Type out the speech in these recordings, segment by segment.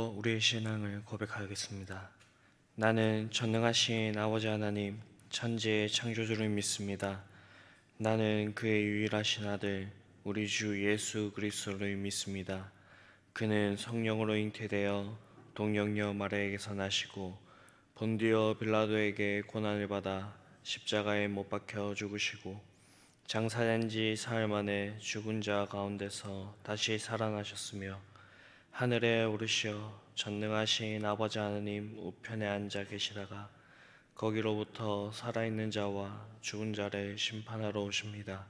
우리의 신앙을 고백하겠습니다. 나는 전능하신 아버지 하나님, 천지의 창조주를 믿습니다. 나는 그의 유일하신 아들, 우리 주 예수 그리스도를 믿습니다. 그는 성령으로 잉태되어 동정녀 마리아에게서 나시고 본디오 빌라도에게 고난을 받아 십자가에 못 박혀 죽으시고 장사된 지 사흘 만에 죽은 자 가운데서 다시 살아나셨으며 하늘에 오르시어 전능하신 아버지 하나님 우편에 앉아 계시다가 거기로부터 살아있는 자와 죽은 자를 심판하러 오십니다.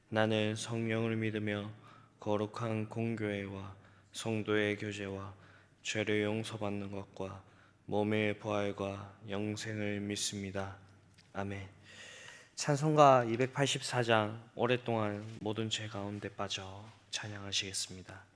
나는 성령을 믿으며 거룩한 공교회와 성도의 교제와 죄를 용서받는 것과 몸의 부활과 영생을 믿습니다. 아멘. 찬송가 284장 오랫동안 모든 죄 가운데 빠져 찬양하시겠습니다.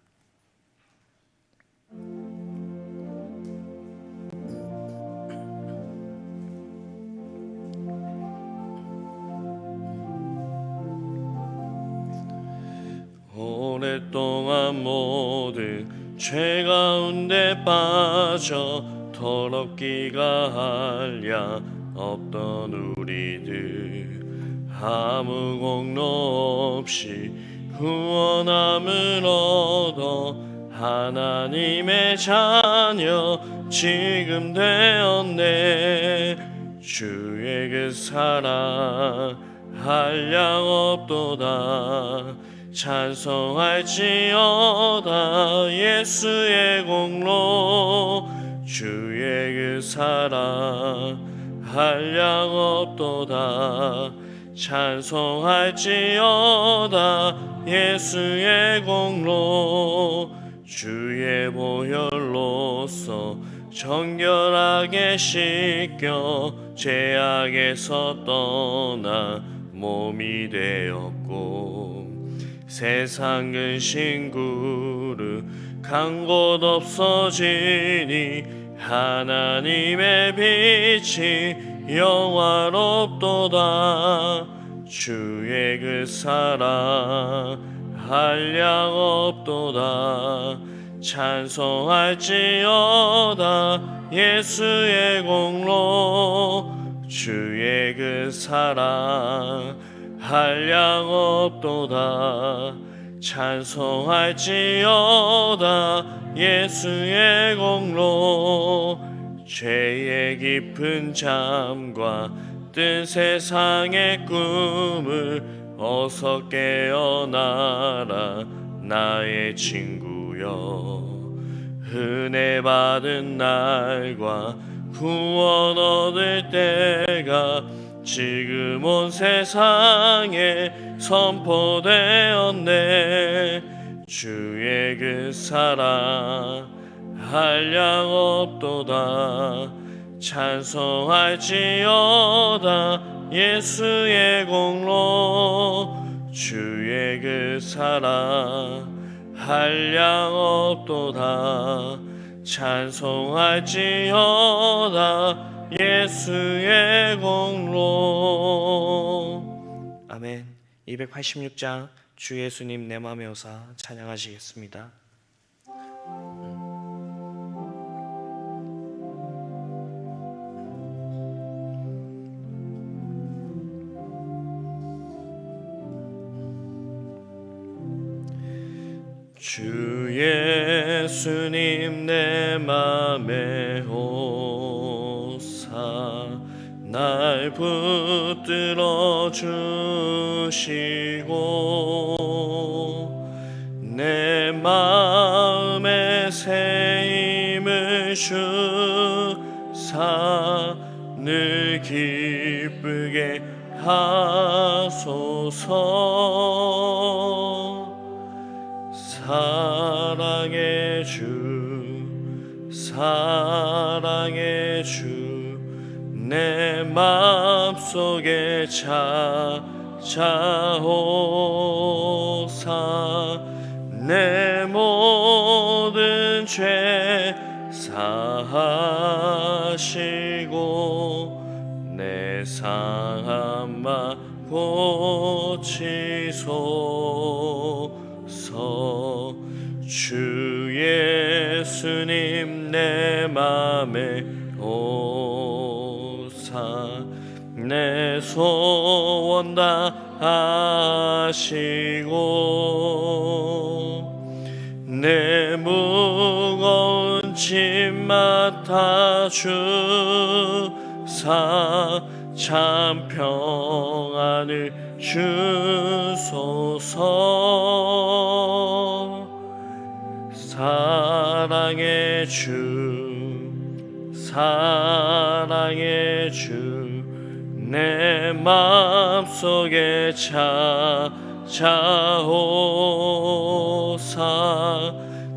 오랫동안 모든 죄 가운데 빠져 더럽기가 한량 없던 우리들 아무 공로 없이 구원함을 얻어 하나님의 자녀 지금 되었네. 주의 그 사랑 한량 없도다. 찬송할지어다 예수의 공로. 주의 그 사랑 한량 없도다. 찬송할지어다 예수의 공로. 주의 보혈로서 정결하게 씻겨 죄악에서 떠나 몸이 되었고 세상 근심 구르 간 곳 없어지니 하나님의 빛이 영화롭도다. 주의 그 사랑 한량 없도다. 찬송할지어다 예수의 공로. 주의 그 사랑 한량 없도다. 찬송할지어다 예수의 공로. 죄의 깊은 잠과 뜬 세상의 꿈을 어서 깨어나라 나의 친구여. 은혜 받은 날과 구원 얻을 때가 지금 온 세상에 선포되었네. 주의 그 사랑 한량 없도다. 찬송할지어다 예수의 공로. 주의 그 사랑 한량 없도다. 찬송할지어다 예수의 공로. 아멘. 286장 주 예수님 내 맘에 오사 찬양하시겠습니다. 주 예수님 내 맘에 오사 날 붙들어 주시고 내 마음에 새 힘을 주사 늘 기쁘게 하소서. 사랑의 주 사랑의 주 내 맘속에 찾아오사 내 모든 죄 사하시고 내 상한 마 고치소서. 주 예수 예수님 내 맘에 오사 내 소원 다 하시고 내 무거운 짐 맡아 주사 참 평안을 주소서. 사랑의 주 사랑의 주 내 맘속에 찾아오사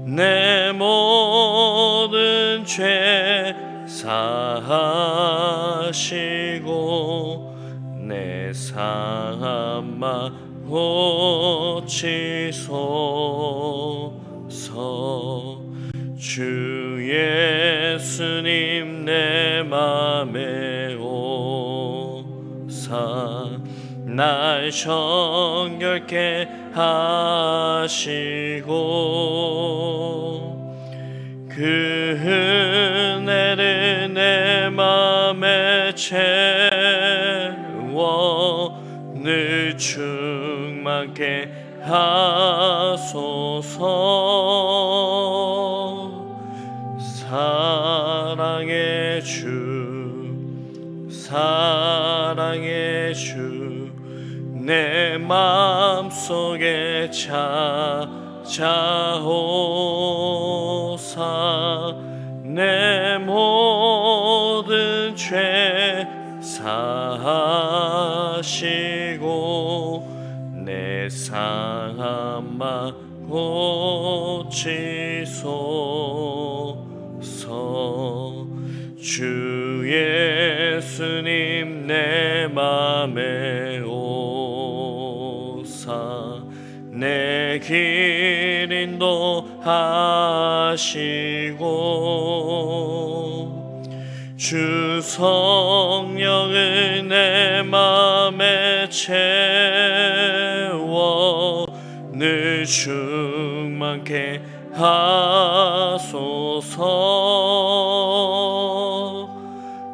내 모든 죄 사하시고 내 상한 마 고치소서. 주 예수님 내 맘에 오사 날 정결케 하시고 그 은혜를 내 맘에 채워 늘 충만케 하소서. 사랑의 주 사랑의 주 내 맘속에 찾아오사 내 모든 죄 사하시고 내 상한 마 고치소서. 주 예수님 내 맘에 오사 내 길 인도하시고 주 성령을 내 맘에 채워 늘 충만케 하소서.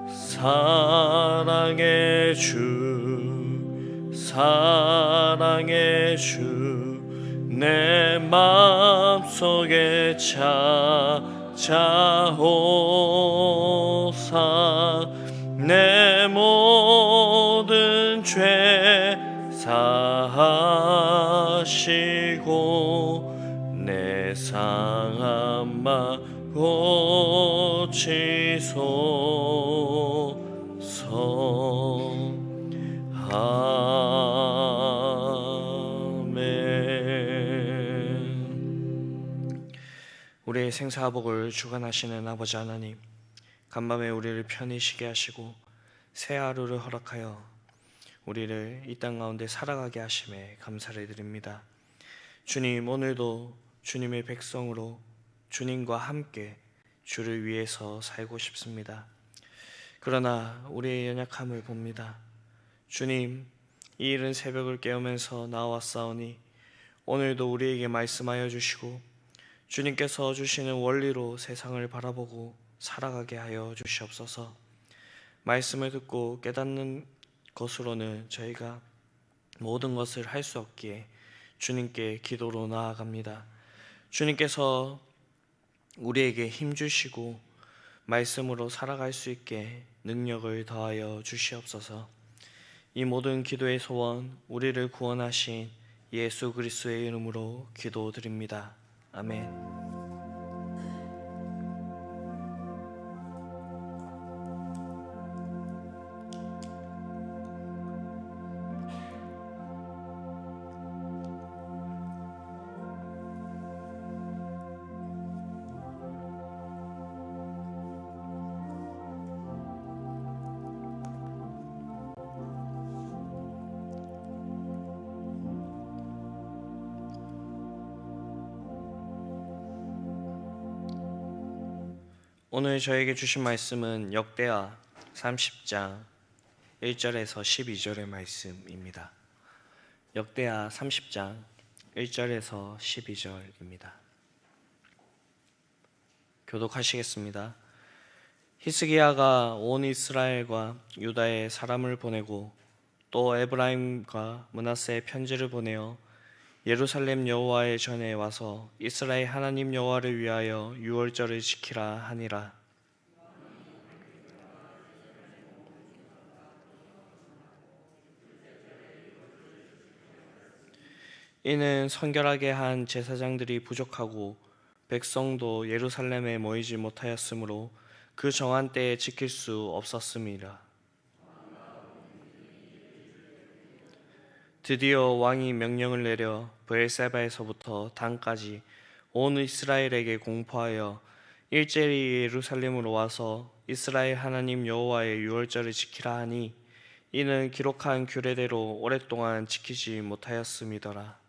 사랑의 주 사랑의 주 내 맘속에 찾아오사 내 모든 죄 사하시고 내 상한 마 고치소서. 우리의 생사복을 주관하시는 아버지 하나님, 간밤에 우리를 편히 쉬게 하시고 새 하루를 허락하여 우리를 이 땅 가운데 살아가게 하심에 감사를 드립니다. 주님, 오늘도 주님의 백성으로 주님과 함께 주를 위해서 살고 싶습니다. 그러나 우리의 연약함을 봅니다. 주님, 이 이른 새벽을 깨우면서 나왔사오니 오늘도 우리에게 말씀하여 주시고 주님께서 주시는 원리로 세상을 바라보고 살아가게 하여 주시옵소서. 말씀을 듣고 깨닫는 것으로는 저희가 모든 것을 할 수 없기에 주님께 기도로 나아갑니다. 주님께서 우리에게 힘 주시고 말씀으로 살아갈 수 있게 능력을 더하여 주시옵소서. 이 모든 기도의 소원, 우리를 구원하신 예수 그리스도의 이름으로 기도드립니다. 아멘. 오늘 저에게 주신 말씀은 역대하 30장 1절에서 12절의 말씀입니다. 역대하 30장 1절에서 12절입니다. 교독하시겠습니다. 히스기야가 온 이스라엘과 유다에 사람을 보내고 또 에브라임과 므낫세에 편지를 보내어 예루살렘 여호와의 전에 와서 이스라엘 하나님 여호와를 위하여 유월절을 지키라 하니라. 이는 성결하게 한 제사장들이 부족하고 백성도 예루살렘에 모이지 못하였으므로 그 정한 때에 지킬 수 없었음이라. 드디어 왕이 명령을 내려 브엘세바에서부터 단까지 온 이스라엘에게 공포하여 일제히 예루살렘으로 와서 이스라엘 하나님 여호와의 유월절을 지키라 하니 이는 기록한 규례대로 오랫동안 지키지 못하였음이더라.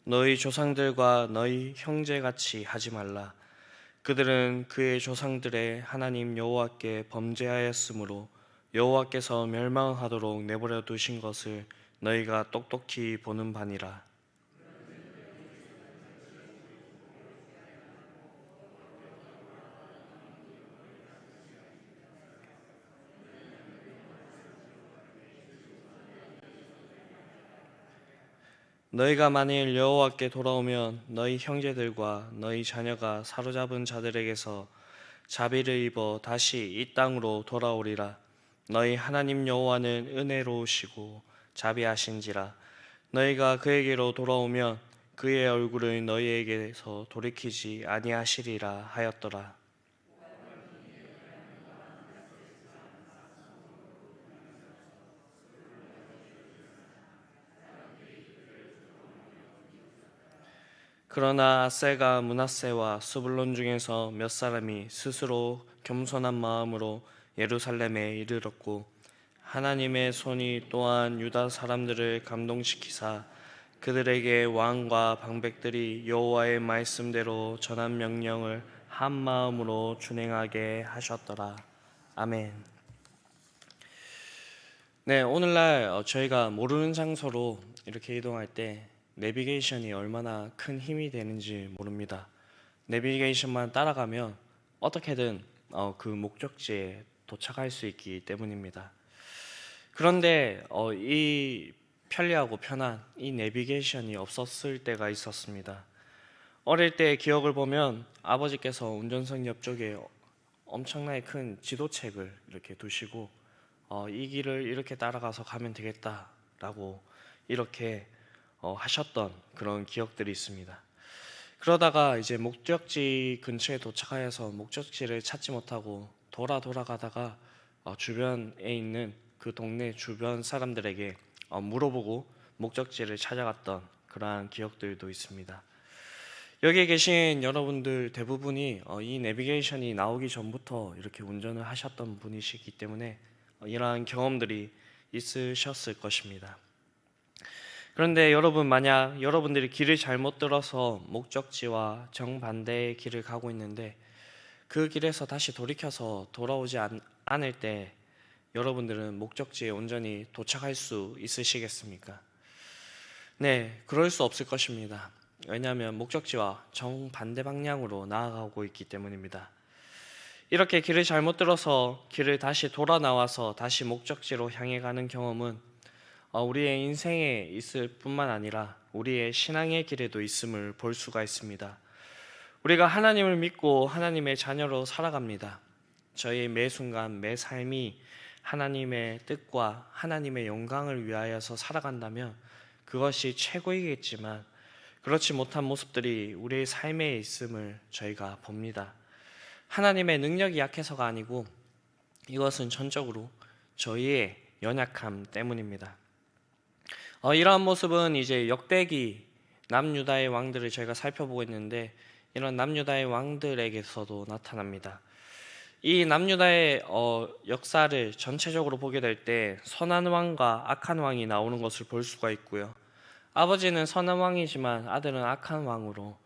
너희 조상들과 너희 형제같이 하지 말라. 그들은 그의 조상들의 하나님 여호와께 범죄하였으므로 여호와께서 멸망하도록 내버려 두신 것을 너희가 똑똑히 보는 바니라. 너희가 만일 여호와께 돌아오면 너희 형제들과 너희 자녀가 사로잡은 자들에게서 자비를 입어 다시 이 땅으로 돌아오리라. 너희 하나님 여호와는 은혜로우시고 자비하신지라. 너희가 그에게로 돌아오면 그의 얼굴을 너희에게서 돌이키지 아니하시리라 하였더라. 그러나 아셀과 므낫세와 스불론 중에서 몇 사람이 스스로 겸손한 마음으로 예루살렘에 이르렀고 하나님의 손이 또한 유다 사람들을 감동시키사 그들에게 왕과 방백들이 여호와의 말씀대로 전한 명령을 한 마음으로 준행하게 하셨더라. 아멘. 네, 오늘날 저희가 모르는 장소로 이렇게 이동할 때 내비게이션이 얼마나 큰 힘이 되는지 모릅니다. 내비게이션만 따라가면 어떻게든 그 목적지에 도착할 수 있기 때문입니다. 그런데 이 편리하고 편한 이 내비게이션이 없었을 때가 있었습니다. 어릴 때 기억을 보면 아버지께서 운전석 옆쪽에 엄청나게 큰 지도책을 이렇게 두시고 이 길을 이렇게 따라가서 가면 되겠다라고 이렇게 하셨던 그런 기억들이 있습니다. 그러다가 이제 목적지 근처에 도착하여서 목적지를 찾지 못하고 돌아가다가 주변에 있는 그 동네 주변 사람들에게 물어보고 목적지를 찾아갔던 그러한 기억들도 있습니다. 여기에 계신 여러분들 대부분이 이 내비게이션이 나오기 전부터 이렇게 운전을 하셨던 분이시기 때문에 이러한 경험들이 있으셨을 것입니다. 그런데 여러분, 만약 여러분들이 길을 잘못 들어서 목적지와 정반대의 길을 가고 있는데 그 길에서 다시 돌이켜서 돌아오지 않을 때 여러분들은 목적지에 온전히 도착할 수 있으시겠습니까? 네, 그럴 수 없을 것입니다. 왜냐하면 목적지와 정반대 방향으로 나아가고 있기 때문입니다. 이렇게 길을 잘못 들어서 길을 다시 돌아 나와서 다시 목적지로 향해 가는 경험은 우리의 인생에 있을 뿐만 아니라 우리의 신앙의 길에도 있음을 볼 수가 있습니다. 우리가 하나님을 믿고 하나님의 자녀로 살아갑니다. 저희 매 순간 매 삶이 하나님의 뜻과 하나님의 영광을 위하여서 살아간다면 그것이 최고이겠지만 그렇지 못한 모습들이 우리의 삶에 있음을 저희가 봅니다. 하나님의 능력이 약해서가 아니고 이것은 전적으로 저희의 연약함 때문입니다. 이러한 모습은 이제 역대기 남유다의 왕들을 저희가 살펴보고 있는데 이런 남유다의 왕들에게서도 나타납니다. 이 남유다의 역사를 전체적으로 보게 될 때 선한 왕과 악한 왕이 나오는 것을 볼 수가 있고요. 아버지는 선한 왕이지만 아들은 악한 왕으로,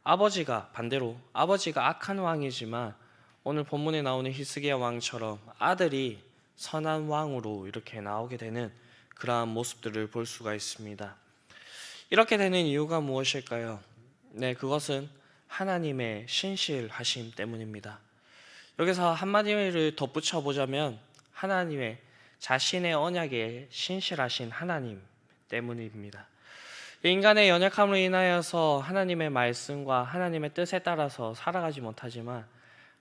아버지가 반대로 아버지가 악한 왕이지만 오늘 본문에 나오는 히스기야 왕처럼 아들이 선한 왕으로 이렇게 나오게 되는 그러한 모습들을 볼 수가 있습니다. 이렇게 되는 이유가 무엇일까요? 네, 그것은 하나님의 신실하심 때문입니다. 여기서 한마디를 덧붙여 보자면 하나님의 자신의 언약에 신실하신 하나님 때문입니다. 인간의 연약함으로 인하여서 하나님의 말씀과 하나님의 뜻에 따라서 살아가지 못하지만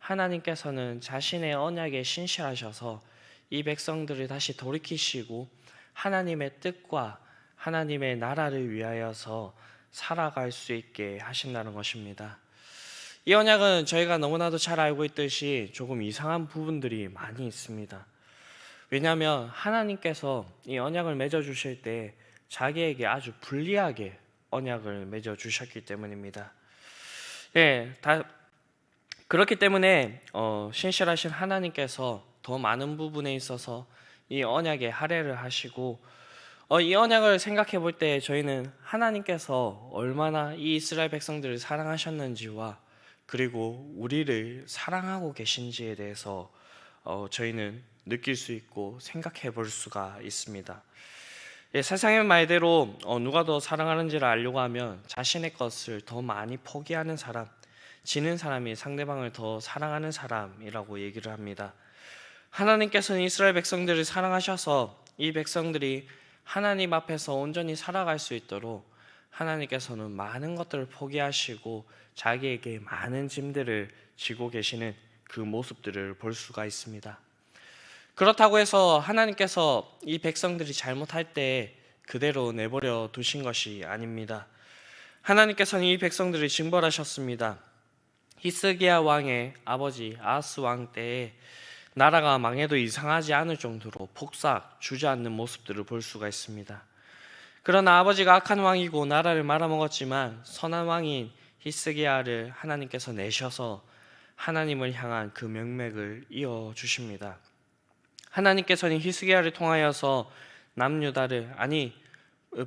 하나님께서는 자신의 언약에 신실하셔서 이 백성들을 다시 돌이키시고 하나님의 뜻과 하나님의 나라를 위하여서 살아갈 수 있게 하신다는 것입니다. 이 언약은 저희가 너무나도 잘 알고 있듯이 조금 이상한 부분들이 많이 있습니다. 왜냐하면 하나님께서 이 언약을 맺어주실 때 자기에게 아주 불리하게 언약을 맺어주셨기 때문입니다. 그렇기 때문에 신실하신 하나님께서 더 많은 부분에 있어서 이 언약에 할애를 하시고 이 언약을 생각해 볼 때 저희는 하나님께서 얼마나 이 이스라엘 백성들을 사랑하셨는지와 그리고 우리를 사랑하고 계신지에 대해서 저희는 느낄 수 있고 생각해 볼 수가 있습니다. 세상의 말대로 누가 더 사랑하는지를 알려고 하면 자신의 것을 더 많이 포기하는 사람, 지는 사람이 상대방을 더 사랑하는 사람이라고 얘기를 합니다. 하나님께서는 이스라엘 백성들을 사랑하셔서 이 백성들이 하나님 앞에서 온전히 살아갈 수 있도록 하나님께서는 많은 것들을 포기하시고 자기에게 많은 짐들을 지고 계시는 그 모습들을 볼 수가 있습니다. 그렇다고 해서 하나님께서 이 백성들이 잘못할 때 그대로 내버려 두신 것이 아닙니다. 하나님께서는 이 백성들을 징벌하셨습니다. 히스기야 왕의 아버지 아하스 왕 때에 나라가 망해도 이상하지 않을 정도로 폭삭 주저앉는 모습들을 볼 수가 있습니다. 그러나 아버지가 악한 왕이고 나라를 말아먹었지만 선한 왕인 히스기야를 하나님께서 내셔서 하나님을 향한 그 명맥을 이어주십니다. 하나님께서는 히스기야를 통하여서 남유다를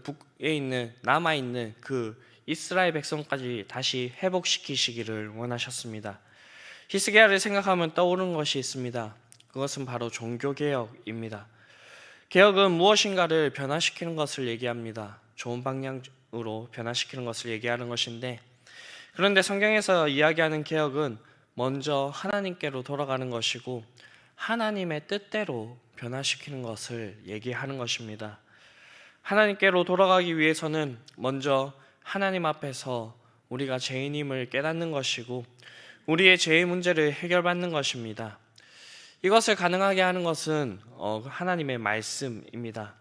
북에 있는 남아있는 그 이스라엘 백성까지 다시 회복시키시기를 원하셨습니다. 히스기야를 생각하면 떠오르는 것이 있습니다. 그것은 바로 종교개혁입니다. 개혁은 무엇인가를 변화시키는 것을 얘기합니다. 좋은 방향으로 변화시키는 것을 얘기하는 것인데, 그런데 성경에서 이야기하는 개혁은 먼저 하나님께로 돌아가는 것이고 하나님의 뜻대로 변화시키는 것을 얘기하는 것입니다. 하나님께로 돌아가기 위해서는 먼저 하나님 앞에서 우리가 죄인임을 깨닫는 것이고 우리의 죄의 문제를 해결받는 것입니다. 이것을 가능하게 하는 것은 하나님의 말씀입니다.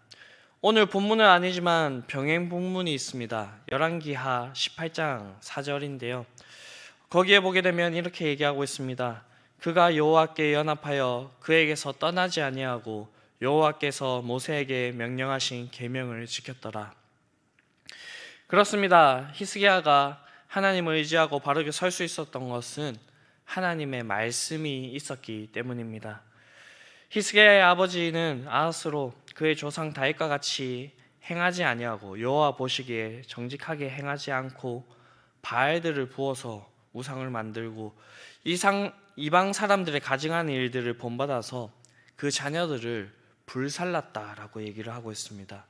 오늘 본문은 아니지만 병행 본문이 있습니다. 열왕기하 18장 4절인데요. 거기에 보게 되면 이렇게 얘기하고 있습니다. 그가 여호와께 연합하여 그에게서 떠나지 아니하고 여호와께서 모세에게 명령하신 계명을 지켰더라. 그렇습니다. 히스기야가 하나님을 의지하고 바르게 설 수 있었던 것은 하나님의 말씀이 있었기 때문입니다. 히스기야의 아버지는 아하스로 그의 조상 다윗과 같이 행하지 아니하고 여호와 보시기에 정직하게 행하지 않고 바알들을 부어서 우상을 만들고 이방 사람들의 가증하는 일들을 본받아서 그 자녀들을 불살랐다라고 얘기를 하고 있습니다.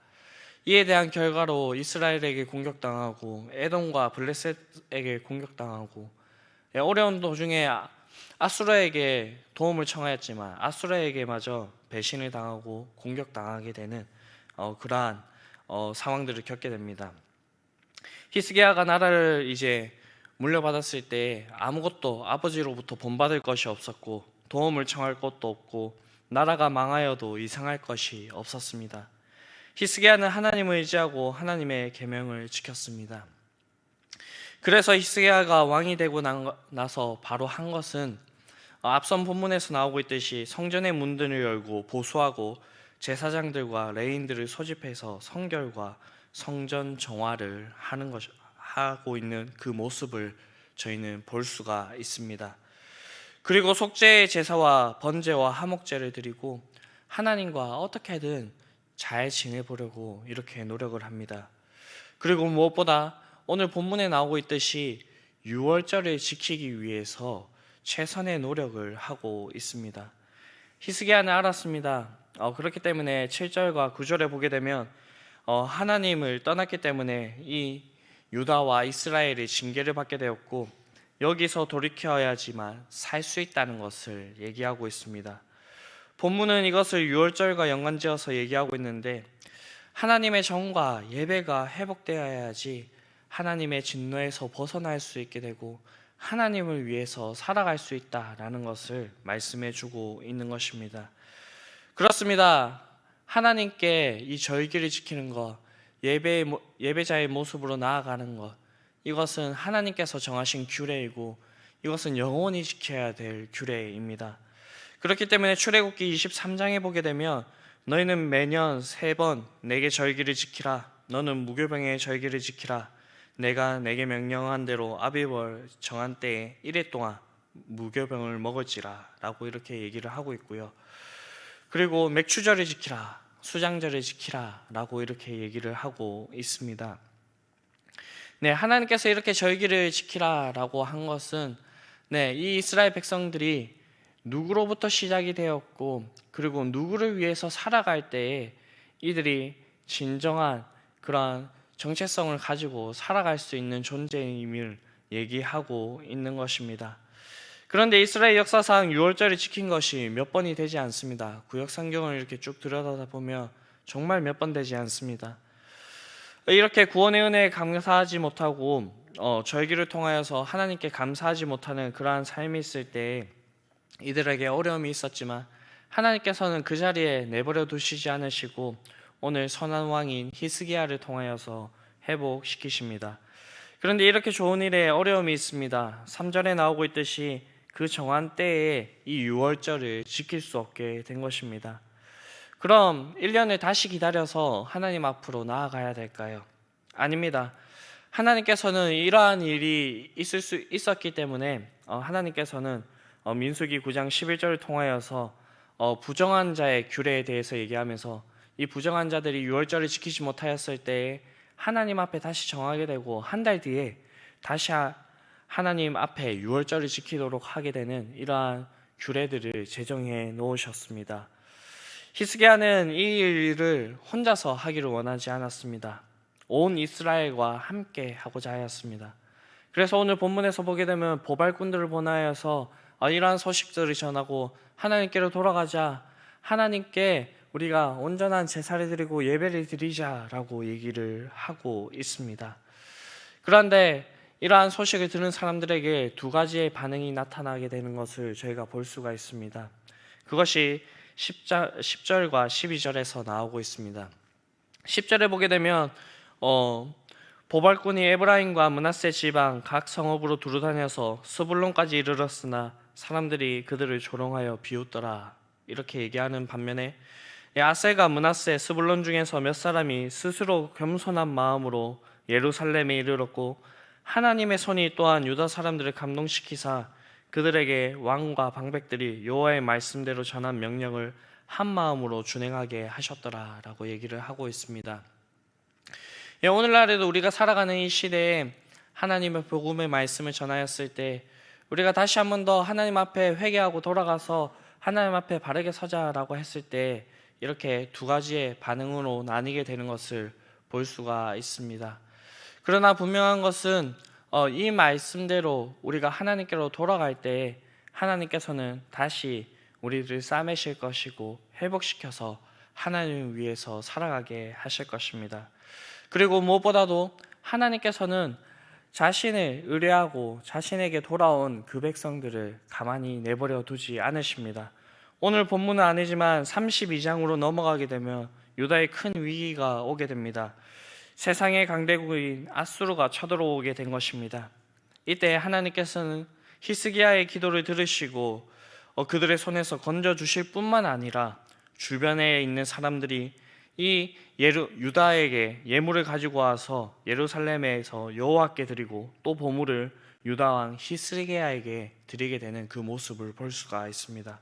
이에 대한 결과로 이스라엘에게 공격당하고 에돔과 블레셋에게 공격당하고 어려운 도중에 아수르에게 도움을 청하였지만 아수르에게마저 배신을 당하고 공격당하게 되는 그러한 상황들을 겪게 됩니다. 히스기야가 나라를 이제 물려받았을 때 아무것도 아버지로부터 본받을 것이 없었고 도움을 청할 것도 없고 나라가 망하여도 이상할 것이 없었습니다. 히스기야는 하나님을 의지하고 하나님의 계명을 지켰습니다. 그래서 히스기야가 왕이 되고 나서 바로 한 것은 앞선 본문에서 나오고 있듯이 성전의 문들을 열고 보수하고 제사장들과 레인들을 소집해서 성결과 성전 정화를 하고 있는 그 모습을 저희는 볼 수가 있습니다. 그리고 속죄의 제사와 번제와 화목제를 드리고 하나님과 어떻게든 잘 지내보려고 이렇게 노력을 합니다. 그리고 무엇보다 오늘 본문에 나오고 있듯이 유월절을 지키기 위해서 최선의 노력을 하고 있습니다. 히스기야는 알았습니다. 그렇기 때문에 7절과 9절에 보게 되면 하나님을 떠났기 때문에 이 유다와 이스라엘이 징계를 받게 되었고 여기서 돌이켜야지만 살 수 있다는 것을 얘기하고 있습니다. 본문은 이것을 유월절과 연관지어서 얘기하고 있는데 하나님의 정과 예배가 회복되어야지 하나님의 진노에서 벗어날 수 있게 되고 하나님을 위해서 살아갈 수 있다라는 것을 말씀해 주고 있는 것입니다. 그렇습니다. 하나님께 이 절기를 지키는 것, 예배자의 모습으로 나아가는 것, 이것은 하나님께서 정하신 규례이고 이것은 영원히 지켜야 될 규례입니다. 그렇기 때문에 출애굽기 23장에 보게 되면 너희는 매년 3번 내게 절기를 지키라. 너는 무교병의 절기를 지키라. 내가 내게 명령한 대로 아비월 정한 때에 1회 동안 무교병을 먹을지라 라고 이렇게 얘기를 하고 있고요. 그리고 맥추절을 지키라, 수장절을 지키라 라고 이렇게 얘기를 하고 있습니다. 네, 하나님께서 이렇게 절기를 지키라 라고 한 것은 이 이스라엘 백성들이 누구로부터 시작이 되었고 그리고 누구를 위해서 살아갈 때에 이들이 진정한 그러한 정체성을 가지고 살아갈 수 있는 존재임을 얘기하고 있는 것입니다. 그런데 이스라엘 역사상 유월절을 지킨 것이 몇 번이 되지 않습니다. 구약성경을 이렇게 쭉 들여다보면 정말 몇 번 되지 않습니다. 이렇게 구원의 은혜에 감사하지 못하고 절기를 통하여서 하나님께 감사하지 못하는 그러한 삶이 있을 때 이들에게 어려움이 있었지만 하나님께서는 그 자리에 내버려 두시지 않으시고 오늘 선한 왕인 히스기야를 통하여서 회복시키십니다. 그런데 이렇게 좋은 일에 어려움이 있습니다. 3절에 나오고 있듯이 그 정한 때에 이 유월절을 지킬 수 없게 된 것입니다. 그럼 1년을 다시 기다려서 하나님 앞으로 나아가야 될까요? 아닙니다. 하나님께서는 이러한 일이 있었기 때문에 하나님께서는 민수기 9장 11절을 통하여서 부정한 자의 규례에 대해서 얘기하면서 이 부정한 자들이 유월절을 지키지 못하였을 때 하나님 앞에 다시 정하게 되고 한 달 뒤에 다시 하나님 앞에 유월절을 지키도록 하게 되는 이러한 규례들을 제정해 놓으셨습니다. 히스기야는 이 일을 혼자서 하기를 원하지 않았습니다. 온 이스라엘과 함께 하고자 하였습니다. 그래서 오늘 본문에서 보게 되면 보발꾼들을 보내어서 이러한 소식들을 전하고 하나님께로 돌아가자, 하나님께 우리가 온전한 제사를 드리고 예배를 드리자라고 얘기를 하고 있습니다. 그런데 이러한 소식을 들은 사람들에게 두 가지의 반응이 나타나게 되는 것을 저희가 볼 수가 있습니다. 그것이 10절과 12절에서 나오고 있습니다. 10절에 보게 되면 보발꾼이 에브라임과 므낫세 지방 각 성읍으로 두루다녀서 스불론까지 이르렀으나 사람들이 그들을 조롱하여 비웃더라 이렇게 얘기하는 반면에 아셀과 므낫세 스불론 중에서 몇 사람이 스스로 겸손한 마음으로 예루살렘에 이르렀고 하나님의 손이 또한 유다 사람들을 감동시키사 그들에게 왕과 방백들이 여호와의 말씀대로 전한 명령을 한 마음으로 준행하게 하셨더라 라고 얘기를 하고 있습니다. 오늘날에도 우리가 살아가는 이 시대에 하나님의 복음의 말씀을 전하였을 때 우리가 다시 한 번 더 하나님 앞에 회개하고 돌아가서 하나님 앞에 바르게 서자라고 했을 때 이렇게 두 가지의 반응으로 나뉘게 되는 것을 볼 수가 있습니다. 그러나 분명한 것은 이 말씀대로 우리가 하나님께로 돌아갈 때 하나님께서는 다시 우리를 싸매실 것이고 회복시켜서 하나님을 위해서 살아가게 하실 것입니다. 그리고 무엇보다도 하나님께서는 자신을 의뢰하고 자신에게 돌아온 그 백성들을 가만히 내버려 두지 않으십니다. 오늘 본문은 아니지만 32장으로 넘어가게 되면 유다의 큰 위기가 오게 됩니다. 세상의 강대국인 아수르가 쳐들어오게 된 것입니다. 이때 하나님께서는 히스기야의 기도를 들으시고 그들의 손에서 건져주실 뿐만 아니라 주변에 있는 사람들이 이 유다에게 예물을 가지고 와서 예루살렘에서 여호와께 드리고 또 보물을 유다 왕 히스기야에게 드리게 되는 그 모습을 볼 수가 있습니다.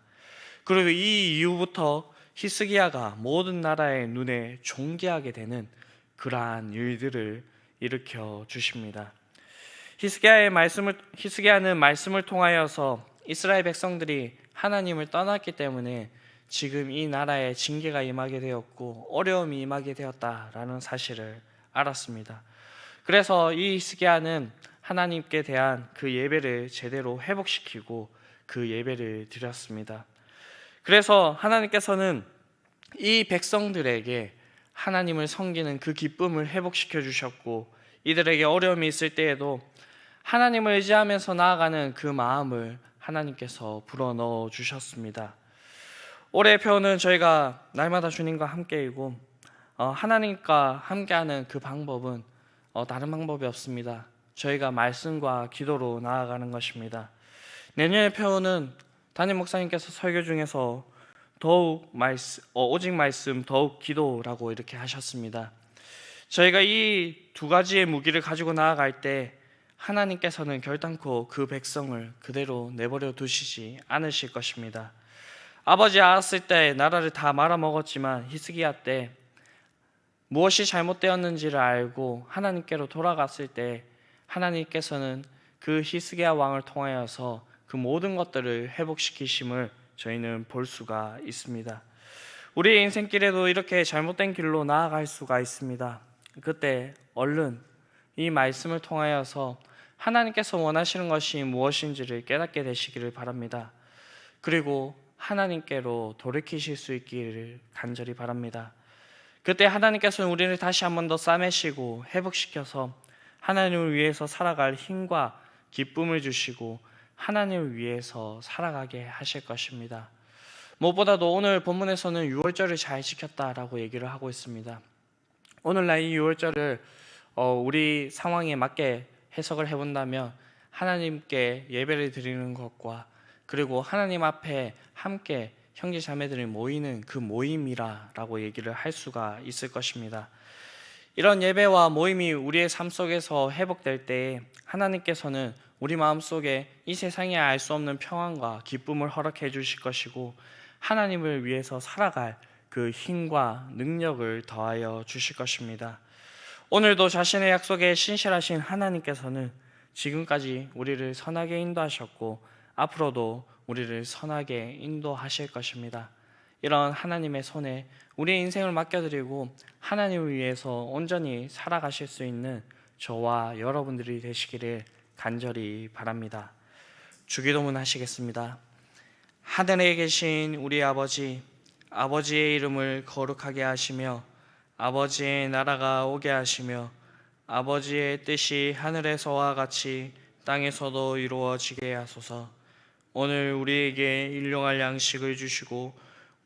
그리고 이 이후부터 히스기야가 모든 나라의 눈에 존귀하게 되는 그러한 일들을 일으켜 주십니다. 히스기야는 말씀을 통하여서 이스라엘 백성들이 하나님을 떠났기 때문에 지금 이 나라에 징계가 임하게 되었고 어려움이 임하게 되었다라는 사실을 알았습니다. 그래서 이 히스기야는 하나님께 대한 그 예배를 제대로 회복시키고 그 예배를 드렸습니다. 그래서 하나님께서는 이 백성들에게 하나님을 섬기는 그 기쁨을 회복시켜 주셨고, 이들에게 어려움이 있을 때에도 하나님을 의지하면서 나아가는 그 마음을 하나님께서 불어넣어 주셨습니다. 올해 표는 저희가 날마다 주님과 함께이고 하나님과 함께하는 그 방법은 다른 방법이 없습니다. 저희가 말씀과 기도로 나아가는 것입니다. 내년의 표는 담임 목사님께서 설교 중에서 오직 말씀 더욱 기도라고 이렇게 하셨습니다. 저희가 이 두 가지의 무기를 가지고 나아갈 때 하나님께서는 결단코 그 백성을 그대로 내버려 두시지 않으실 것입니다. 아버지 아하스 때 나라를 다 말아먹었지만 히스기야 때 무엇이 잘못되었는지를 알고 하나님께로 돌아갔을 때 하나님께서는 그 히스기야 왕을 통하여서 그 모든 것들을 회복시키심을 저희는 볼 수가 있습니다. 우리의 인생길에도 이렇게 잘못된 길로 나아갈 수가 있습니다. 그때 얼른 이 말씀을 통하여서 하나님께서 원하시는 것이 무엇인지를 깨닫게 되시기를 바랍니다. 그리고 하나님께로 돌이키실 수 있기를 간절히 바랍니다. 그때 하나님께서는 우리를 다시 한 번 더 싸매시고 회복시켜서 하나님을 위해서 살아갈 힘과 기쁨을 주시고 하나님을 위해서 살아가게 하실 것입니다. 무엇보다도 오늘 본문에서는 유월절을 잘 지켰다라고 얘기를 하고 있습니다. 오늘날 이 유월절을 우리 상황에 맞게 해석을 해본다면 하나님께 예배를 드리는 것과 그리고 하나님 앞에 함께 형제 자매들이 모이는 그 모임이라고 얘기를 할 수가 있을 것입니다. 이런 예배와 모임이 우리의 삶 속에서 회복될 때 하나님께서는 우리 마음속에 이 세상에 알 수 없는 평안과 기쁨을 허락해 주실 것이고 하나님을 위해서 살아갈 그 힘과 능력을 더하여 주실 것입니다. 오늘도 자신의 약속에 신실하신 하나님께서는 지금까지 우리를 선하게 인도하셨고 앞으로도 우리를 선하게 인도하실 것입니다. 이런 하나님의 손에 우리의 인생을 맡겨드리고 하나님을 위해서 온전히 살아가실 수 있는 저와 여러분들이 되시기를 간절히 바랍니다. 주기도문 하시겠습니다. 하늘에 계신 우리 아버지, 아버지의 이름을 거룩하게 하시며 아버지의 나라가 오게 하시며 아버지의 뜻이 하늘에서와 같이 땅에서도 이루어지게 하소서. 오늘 우리에게 일용할 양식을 주시고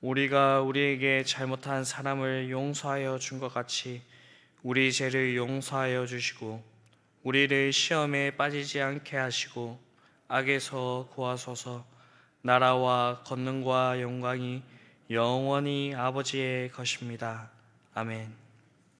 우리가 우리에게 잘못한 사람을 용서하여 준 것 같이 우리 죄를 용서하여 주시고 우리를 시험에 빠지지 않게 하시고 악에서 구하소서. 나라와 권능과 영광이 영원히 아버지의 것입니다. 아멘.